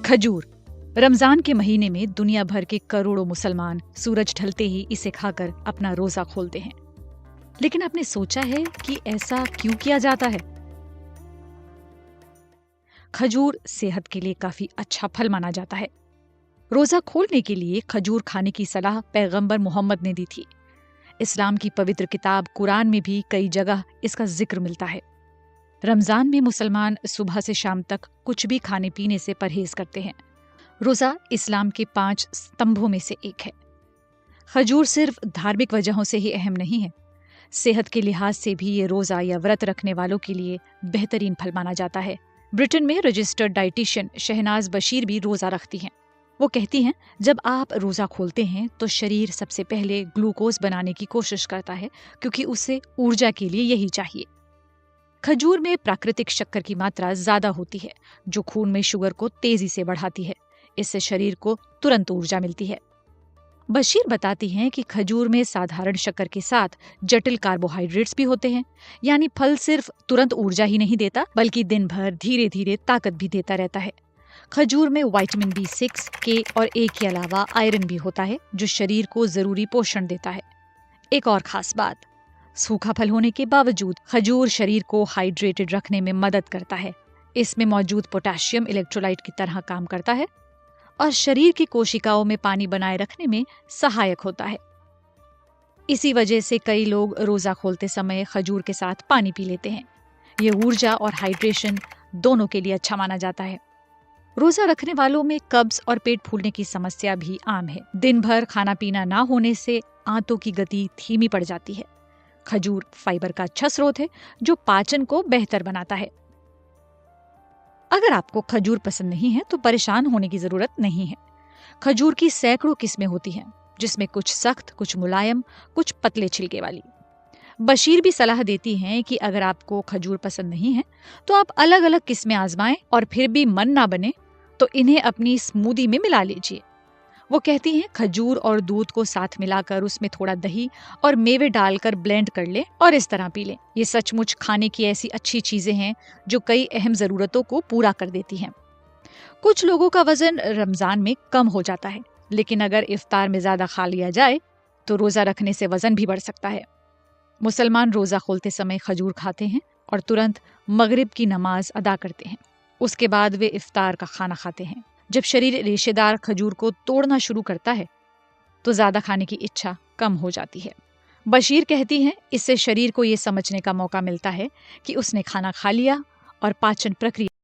खजूर। रमजान के महीने में दुनिया भर के करोड़ों मुसलमान सूरज ढलते ही इसे खाकर अपना रोजा खोलते हैं। लेकिन आपने सोचा है कि ऐसा क्यों किया जाता है? खजूर सेहत के लिए काफी अच्छा फल माना जाता है। रोजा खोलने के लिए खजूर खाने की सलाह पैगंबर मोहम्मद ने दी थी। इस्लाम की पवित्र किताब कुरान में भी कई जगह इसका जिक्र मिलता है। रमजान में मुसलमान सुबह से शाम तक कुछ भी खाने पीने से परहेज करते हैं। रोजा इस्लाम के 5 स्तंभों में से एक है। खजूर सिर्फ धार्मिक वजहों से ही अहम नहीं है, सेहत के लिहाज से भी ये रोजा या व्रत रखने वालों के लिए बेहतरीन फल माना जाता है। ब्रिटेन में रजिस्टर्ड डाइटिशियन शहनाज बशीर भी रोजा रखती हैं। वो कहती हैं, जब आप रोजा खोलते हैं तो शरीर सबसे पहले ग्लूकोज बनाने की कोशिश करता है, क्योंकि उसे ऊर्जा के लिए यही चाहिए। खजूर में प्राकृतिक शक्कर की मात्रा ज्यादा होती है, जो खून में शुगर को तेजी से बढ़ाती है। इससे शरीर को तुरंत ऊर्जा मिलती है। बशीर बताती हैं कि खजूर में साधारण शक्कर के साथ जटिल कार्बोहाइड्रेट्स भी होते हैं, यानी फल सिर्फ तुरंत ऊर्जा ही नहीं देता, बल्कि दिन भर धीरे धीरे ताकत भी देता रहता है। खजूर में विटामिन B6, K और A के अलावा आयरन भी होता है, जो शरीर को जरूरी पोषण देता है। एक और खास बात, सूखा फल होने के बावजूद खजूर शरीर को हाइड्रेटेड रखने में मदद करता है। इसमें मौजूद पोटेशियम इलेक्ट्रोलाइट की तरह काम करता है और शरीर की कोशिकाओं में पानी बनाए रखने में सहायक होता है। इसी वजह से कई लोग रोजा खोलते समय खजूर के साथ पानी पी लेते हैं। ये ऊर्जा और हाइड्रेशन दोनों के लिए अच्छा माना जाता है। रोजा रखने वालों में कब्ज और पेट फूलने की समस्या भी आम है। दिन भर खाना पीना ना होने से आंतों की गति धीमी पड़ जाती है। खजूर फाइबर का अच्छा स्रोत है, जो पाचन को बेहतर बनाता है। अगर आपको खजूर पसंद नहीं है तो परेशान होने की जरूरत नहीं है। खजूर की सैकड़ों किस्में होती हैं, जिसमें कुछ सख्त, कुछ मुलायम, कुछ पतले छिलके वाली। बशीर भी सलाह देती हैं कि अगर आपको खजूर पसंद नहीं है तो आप अलग अलग किस्में आजमाएं, और फिर भी मन ना बने तो इन्हें अपनी स्मूदी में मिला लीजिए। वो कहती हैं, खजूर और दूध को साथ मिलाकर उसमें थोड़ा दही और मेवे डालकर ब्लेंड कर लें और इस तरह पी लें। ये सचमुच खाने की ऐसी अच्छी चीजें हैं जो कई अहम जरूरतों को पूरा कर देती हैं। कुछ लोगों का वजन रमजान में कम हो जाता है, लेकिन अगर इफ्तार में ज्यादा खा लिया जाए तो रोजा रखने से वजन भी बढ़ सकता है। मुसलमान रोजा खोलते समय खजूर खाते हैं और तुरंत मगरिब की नमाज अदा करते हैं। उसके बाद वे इफ्तार का खाना खाते हैं। जब शरीर रेशेदार खजूर को तोड़ना शुरू करता है तो ज्यादा खाने की इच्छा कम हो जाती है। बशीर कहती हैं, इससे शरीर को ये समझने का मौका मिलता है कि उसने खाना खा लिया और पाचन प्रक्रिया